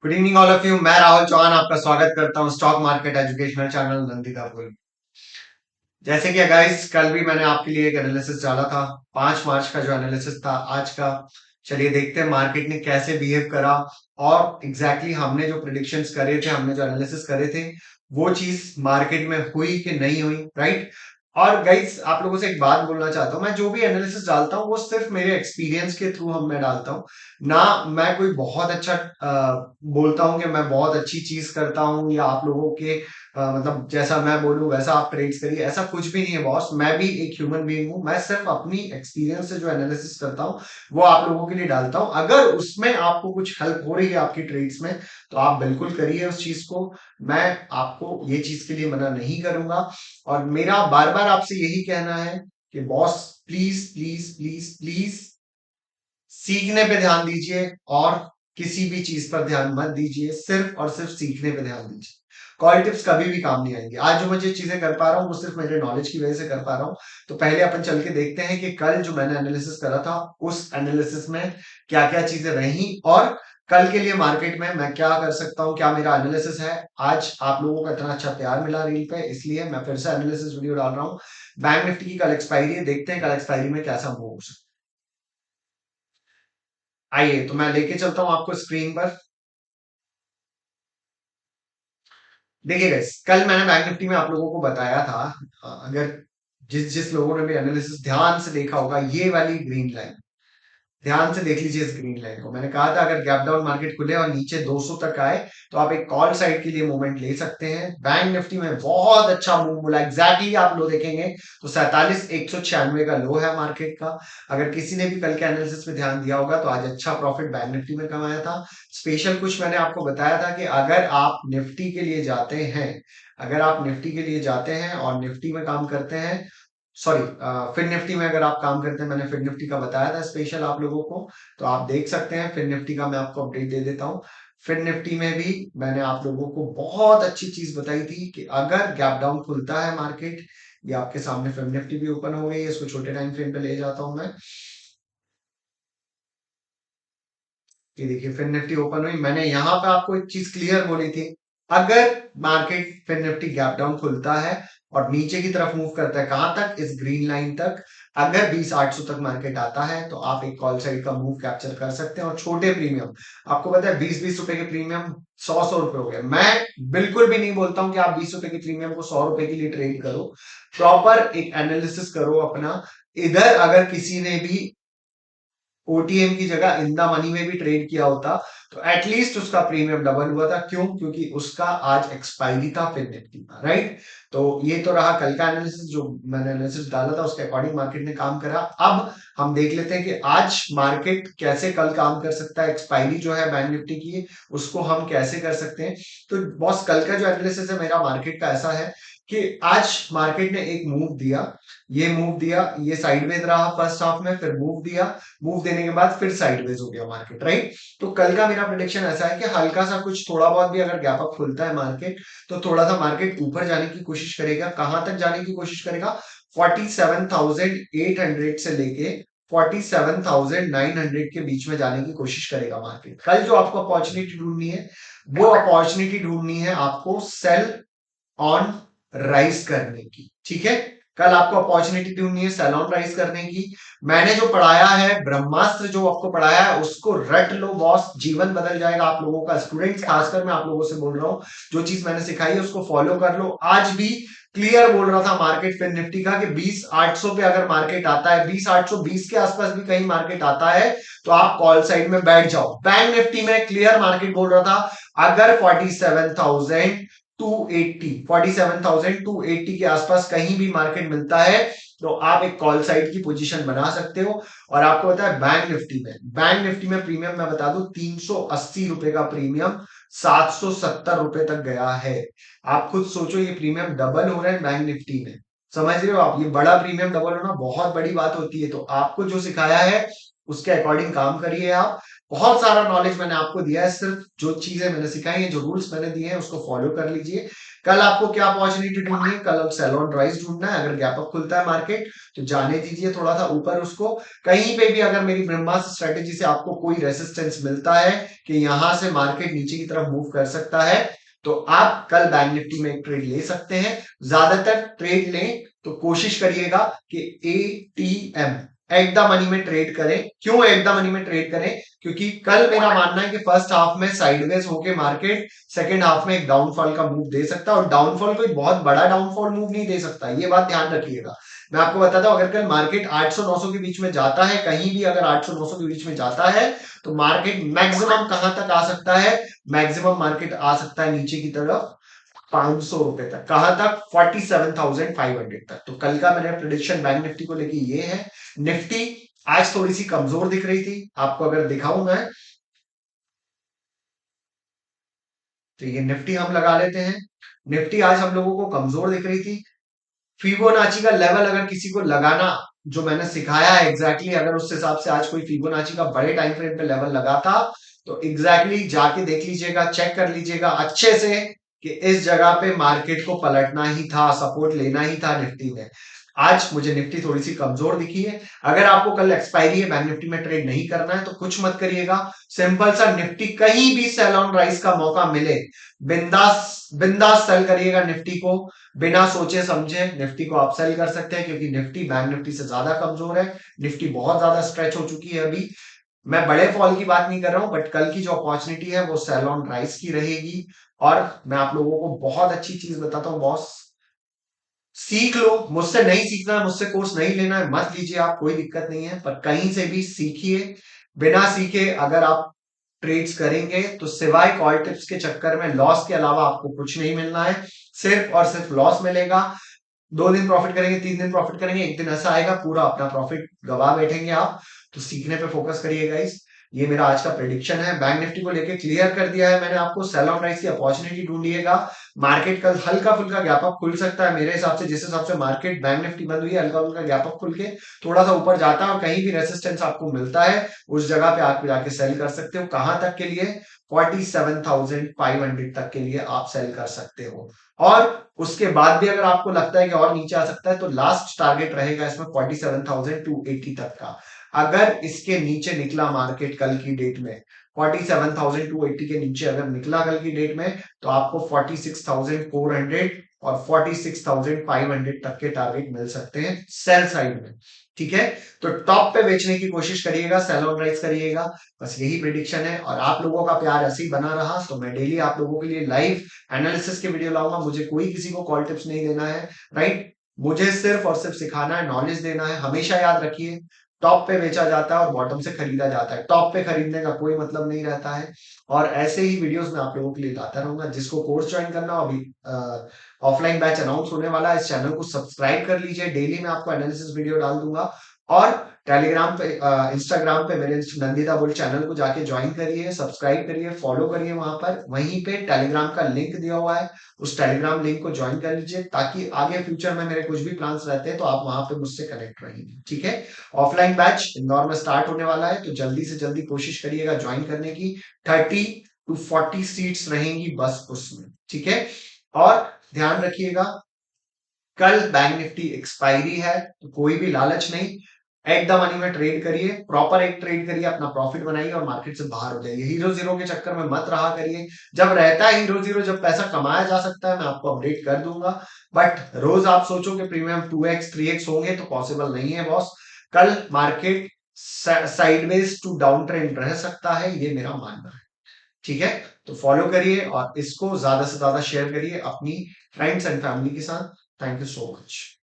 Good evening all of you. मैं राहुल चौहान आपका स्वागत करता हूं stock market educational channel Nandita पुल। जैसे कि गाइस कल भी मैंने आपके लिए एक एनालिसिस डाला था। 5 मार्च का जो एनालिसिस था आज का। चलिए देखते हैं मार्केट ने कैसे बिहेव करा और एग्जैक्टली हमने जो प्रिडिक्शंस करे थे, हमने जो एनालिसिस करे थे, वो चीज मार्केट में हुई कि नहीं हुई, राइट। और गाइस आप लोगों से एक बात बोलना चाहता हूं, मैं जो भी एनालिसिस डालता हूं वो सिर्फ मेरे एक्सपीरियंस के थ्रू हम मैं डालता हूं। ना मैं कोई बहुत अच्छा बोलता हूं कि मैं बहुत अच्छी चीज करता हूं या आप लोगों के मतलब जैसा मैं बोलूं वैसा आप ट्रेड्स करिए, ऐसा कुछ भी नहीं है बॉस। मैं भी एक ह्यूमन बीइंग हूं, मैं सिर्फ अपनी एक्सपीरियंस से जो एनालिसिस करता हूं वो आप लोगों के लिए डालता हूं। अगर उसमें आपको कुछ हेल्प हो रही है आपकी ट्रेड्स में तो आप बिल्कुल करिए उस चीज को। मैं आपको ये चीज के लिए मना नहीं करूंगा। और मेरा बार बार आपसे यही कहना है कि boss please please please please सीखने पे ध्यान दीजिए और किसी भी चीज पर ध्यान मत दीजिए, सिर्फ और सिर्फ सीखने पे ध्यान दीजिए। कॉल टिप्स कभी भी काम नहीं आएंगे। आज जो मैं जो चीजें कर पा रहा हूँ वो सिर्फ मेरे नॉलेज की वजह से कर पा रहा हूँ। तो पहले अपन चल के देखते हैं कि कल जो मैंने एनालिसिस करा था उस एनालिसिस में क्या क्या चीजें रही और कल के लिए मार्केट में मैं क्या कर सकता हूँ, क्या मेरा एनालिसिस है। आज आप लोगों का इतना अच्छा प्यार मिला रील पे, इसलिए मैं फिर से एनालिसिस वीडियो डाल रहा हूँ। बैंक निफ्टी की कल एक्सपायरी है, देखते हैं कल एक्सपायरी में कैसा मूव हो सकता है। आइए तो मैं लेके चलता हूँ आपको स्क्रीन पर। देखिए गाइस कल मैंने बैंक निफ्टी में आप लोगों को बताया था, अगर जिस जिस लोगों ने भी एनालिसिस ध्यान से देखा होगा, ये वाली ग्रीन लाइन ध्यान से देख लीजिए। इस ग्रीन लाइन को मैंने कहा था अगर गैप डाउन मार्केट खुले और नीचे 200 तक आए तो आप एक कॉल साइड के लिए मूवमेंट ले सकते हैं। बैंक निफ्टी में बहुत अच्छा मूव बोला, एग्जैक्टली आप लो देखेंगे तो 47,196 का लो है मार्केट का। अगर किसी ने भी कल के एनालिसिस में ध्यान दिया होगा तो आज अच्छा प्रॉफिट बैंक निफ्टी में कमाया था। स्पेशल कुछ मैंने आपको बताया था कि अगर आप निफ्टी के लिए जाते हैं, अगर आप निफ्टी के लिए जाते हैं और निफ्टी में काम करते हैं, सॉरी फिन निफ्टी में अगर आप काम करते हैं, मैंने फिन निफ्टी का बताया था स्पेशल आप लोगों को, तो आप देख सकते हैं। फिन निफ्टी का मैं आपको अपडेट दे देता हूँ। फिन निफ्टी में भी मैंने आप लोगों को बहुत अच्छी चीज बताई थी कि अगर गैप डाउन खुलता है मार्केट, ये आपके सामने फिन निफ्टी भी ओपन हो गई है, इसको छोटे टाइम फ्रेम पे ले जाता हूं मैं। ये देखिए फिन निफ्टी ओपन हुई, मैंने यहां पे आपको एक चीज क्लियर बोली थी। अगर market FinNifty gap down खुलता है और नीचे की तरफ मूव करता है, कहां तक, इस ग्रीन लाइन तक, अगर 20,800 तक मार्केट आता है तो आप एक कॉल साइड का मूव कैप्चर कर सकते हैं। और छोटे प्रीमियम, आपको पता है 20-20 रुपए के प्रीमियम 100-100 रुपए हो गए। मैं बिल्कुल भी नहीं बोलता हूं कि आप 20 रुपए के प्रीमियम को 100 रुपए के लिए ट्रेड करो। प्रॉपर एक एनालिसिस करो अपना। इधर अगर किसी ने भी ओटीएम की जगह इन द मनी में भी ट्रेड किया होता तो एटलीस्ट उसका प्रीमियम डबल हुआ था। क्यों? क्योंकि उसका आज एक्सपायरी था फिन निफ्टी का, राइट। तो ये तो रहा कल का एनालिसिस, जो मैंने एनालिसिस डाला था उसके अकॉर्डिंग मार्केट ने काम करा। अब हम देख लेते हैं कि आज मार्केट कैसे कल काम कर सकता है। एक्सपायरी जो है बैंक निफ्टी की उसको हम कैसे कर सकते हैं। तो बॉस कल का जो एनालिसिस है मेरा मार्केट का ऐसा है कि आज मार्केट ने एक मूव दिया, ये मूव दिया, ये साइडवेज रहा फर्स्ट हाफ में, फिर मूव दिया, मूव देने के बाद फिर साइडवेज हो गया मार्केट, राइट। तो कल का मेरा प्रेडिक्शन ऐसा है कि हल्का सा कुछ थोड़ा बहुत भी अगर गैप अप खुलता है मार्केट तो थोड़ा सा मार्केट ऊपर जाने की कोशिश करेगा। कहां तक जाने की कोशिश करेगा? 47,800 से लेके 47,900 के बीच में जाने की कोशिश करेगा मार्केट। कल जो आपको अपॉर्चुनिटी ढूंढनी है वो अपॉर्चुनिटी ढूंढनी है आपको सेल ऑन राइज करने की, ठीक है। कल आपको अपॉर्चुनिटी ढूंढनी है सेल ऑन राइज करने की। मैंने जो पढ़ाया है, ब्रह्मास्त्र जो आपको पढ़ाया है उसको रट लो बॉस, जीवन बदल जाएगा आप लोगों का। स्टूडेंट्स खासकर मैं आप लोगों से बोल रहा हूं, जो चीज मैंने सिखाई है उसको फॉलो कर लो। आज भी क्लियर बोल रहा था मार्केट फिन निफ्टी का कि 20,800 पे अगर मार्केट आता है, 20,820 के आसपास भी कहीं मार्केट आता है तो आप कॉल साइड में बैठ जाओ। बैंक निफ्टी में क्लियर मार्केट बोल रहा था अगर 47,280 के आसपास कहीं भी मार्केट मिलता है तो आप एक कॉल साइड की पोजीशन बना सकते हो। और आपको पता है बैंक निफ्टी में प्रीमियम मैं बता दूं 380 रुपए का प्रीमियम 770 रुपए तक गया है। आप खुद सोचो ये प्रीमियम डबल हो रहा है बैंक निफ्टी में। समझ रहे हो आप? ये बड़ा प्रीमियम डबल होना बहुत बड़ी बात होती है। तो आपको जो सिखाया है उसके अकॉर्डिंग काम करिए आप। बहुत सारा नॉलेज मैंने आपको दिया है, सिर्फ जो चीजें मैंने सिखाई है, जो रूल्स मैंने दिए हैं उसको फॉलो कर लीजिए। कल आपको क्या अपॉर्चुनिटी ढूंढनी है? कल सेल ऑन राइज ढूंढना है। अगर गैप अप खुलता है मार्केट तो जाने दीजिए थोड़ा सा ऊपर उसको। कहीं पे भी अगर मेरी ब्रह्मास्त्र स्ट्रेटेजी से आपको कोई रेसिस्टेंस मिलता है कि यहां से मार्केट नीचे की तरफ मूव कर सकता है, तो आप कल बैंक निफ्टी में एक ट्रेड ले सकते हैं। ज्यादातर ट्रेड लें तो कोशिश करिएगा कि एटीएम एट द मनी में ट्रेड करें। क्यों एट द मनी में ट्रेड करें? क्योंकि कल मेरा मानना है कि फर्स्ट हाफ में साइडवेज होके मार्केट सेकेंड हाफ में एक डाउनफॉल का मूव दे सकता है, और डाउनफॉल कोई बहुत बड़ा डाउनफॉल मूव नहीं दे सकता, ये बात ध्यान रखिएगा। मैं आपको बताता हूं, अगर कल मार्केट 800-900 के बीच में जाता है, कहीं भी अगर 800-900 के बीच में जाता है, तो मार्केट मैक्सिमम कहां तक आ सकता है? मैक्सिमम मार्केट आ सकता है नीचे की तरफ 500 रुपए तक। कहां तक? 47,500 तक। तो कल का मेरा प्रिडिक्शन बैंक निफ्टी को लेके ये है। निफ्टी आज थोड़ी सी कमजोर दिख रही थी, आपको अगर दिखाऊं मैं, तो ये निफ्टी हम लगा लेते हैं। निफ्टी आज हम लोगों को कमजोर दिख रही थी। फिबोनाची का लेवल अगर किसी को लगाना, जो मैंने सिखाया है एग्जैक्टली, अगर उस हिसाब से आज कोई फिबोनाची का बड़े टाइम फ्रेम पे लेवल लगाता, तो एग्जैक्टली जाके देख लीजिएगा, चेक कर लीजिएगा अच्छे से कि इस जगह पे मार्केट को पलटना ही था, सपोर्ट लेना ही था निफ्टी में। आज मुझे निफ्टी थोड़ी सी कमजोर दिखी है। अगर आपको कल एक्सपायरी है, बैंक निफ्टी में ट्रेड नहीं करना है, तो कुछ मत करिएगा। सिंपल सा, निफ्टी कहीं भी सेल ऑन राइज का मौका मिले, बिंदास बिंदास सेल करिएगा निफ्टी को। बिना सोचे समझे निफ्टी को आप सेल कर सकते हैं, क्योंकि निफ्टी बैंक निफ्टी से ज्यादा कमजोर है। निफ्टी बहुत ज्यादा स्ट्रेच हो चुकी है अभी। मैं बड़े फॉल की बात नहीं कर रहा हूं, बट कल की जो अपॉर्चुनिटी है वो सेल ऑन राइज की रहेगी। और मैं आप लोगों को बहुत अच्छी चीज बताता हूं बॉस, सीख लो। मुझसे नहीं सीखना है, मुझसे कोर्स नहीं लेना है, मत लीजिए आप, कोई दिक्कत नहीं है, पर कहीं से भी सीखिए। बिना सीखे अगर आप ट्रेड्स करेंगे तो सिवाय कॉल टिप्स के चक्कर में लॉस के अलावा आपको कुछ नहीं मिलना है। सिर्फ और सिर्फ लॉस मिलेगा। 2 दिन प्रॉफिट करेंगे, 3 दिन प्रॉफिट करेंगे, एक दिन ऐसा आएगा पूरा अपना प्रॉफिट गवा बैठेंगे आप। तो सीखने पे फोकस करिए गाइस। ये मेरा आज का प्रेडिक्शन है। बैंक निफ्टी को लेके क्लियर कर दिया है मैंने आपको। सेल ऑन राइज की अपॉर्चुनिटी ढूंढिएगा। मार्केट कल हल्का फुल्का गैप अप खुल सकता है मेरे हिसाब से। जिस हिसाब से मार्केट बैंक निफ्टी बंद हुई है, हल्का फुल्का गैप अप खुल के थोड़ा सा ऊपर जाता है, और कहीं भी रेसिस्टेंस आपको मिलता है उस जगह पे आप जाके सेल कर सकते हो। कहां तक के लिए? 47,500 तक के लिए आप सेल कर सकते हो। और उसके बाद भी अगर आपको लगता है कि और नीचे आ सकता है, तो लास्ट टारगेट रहेगा इसमें 47,280 तक का। अगर इसके नीचे निकला मार्केट कल की डेट में, 47,280 के नीचे अगर निकला कल की डेट में, तो आपको 46,400 और 46,500 तक के टारगेट मिल सकते हैं सेल साइड में। ठीक है, तो टॉप पे बेचने की कोशिश करिएगा, सेल ऑन राइज करिएगा। बस यही प्रिडिक्शन है, और आप लोगों का प्यार ऐसे ही बना रहा तो मैं डेली आप लोगों के लिए लाइव एनालिसिस के वीडियो लाऊंगा। मुझे कोई किसी को कॉल टिप्स नहीं देना है, राइट? मुझे सिर्फ और सिर्फ सिखाना है, नॉलेज देना है। हमेशा याद रखिए, टॉप पे बेचा जाता है और बॉटम से खरीदा जाता है। टॉप पे खरीदने का कोई मतलब नहीं रहता है। और ऐसे ही वीडियोस मैं आप लोगों के लिए लाता रहूंगा। जिसको कोर्स ज्वाइन करना हो, अभी ऑफलाइन बैच अनाउंस होने वाला है, इस चैनल को सब्सक्राइब कर लीजिए। डेली मैं आपको एनालिसिस वीडियो डाल दूंगा। और टेलीग्राम पे, इंस्टाग्राम पे मेरे नंदिता बुल चैनल को जाके ज्वाइन करिए, सब्सक्राइब करिए, फॉलो करिए। वहां पर वहीं पे टेलीग्राम का लिंक दिया हुआ है, उस टेलीग्राम लिंक को ज्वाइन कर लीजिए, ताकि आगे फ्यूचर में मेरे कुछ भी प्लान्स रहते हैं तो आप वहां पे मुझसे कनेक्ट रहेंगे। ठीक है, ऑफलाइन बैच इंदौर में स्टार्ट होने वाला है, तो जल्दी से जल्दी कोशिश करिएगा ज्वाइन करने की। 30 to 40 सीट्स रहेंगी बस उसमें। ठीक है, और ध्यान रखिएगा, कल बैंक निफ्टी एक्सपायरी है, तो कोई भी लालच नहीं। एट द मनी में ट्रेड करिए, प्रॉपर एक ट्रेड करिए, अपना प्रॉफिट बनाइए और मार्केट से बाहर हो जाइए। हीरो जीरो के चक्कर में मत रहा करिए। जब रहता है हीरो जीरो, जब पैसा कमाया जा सकता है, मैं आपको अपडेट कर दूंगा। बट रोज आप सोचो कि प्रीमियम 2x 3x होंगे, तो पॉसिबल नहीं है बॉस। कल market sideways to down trend रह सकता है, ये मेरा मानना है। ठीक है, तो फॉलो करिए और इसको ज्यादा से ज्यादा शेयर करिए अपनी फ्रेंड्स एंड फैमिली के साथ। Thank you so much.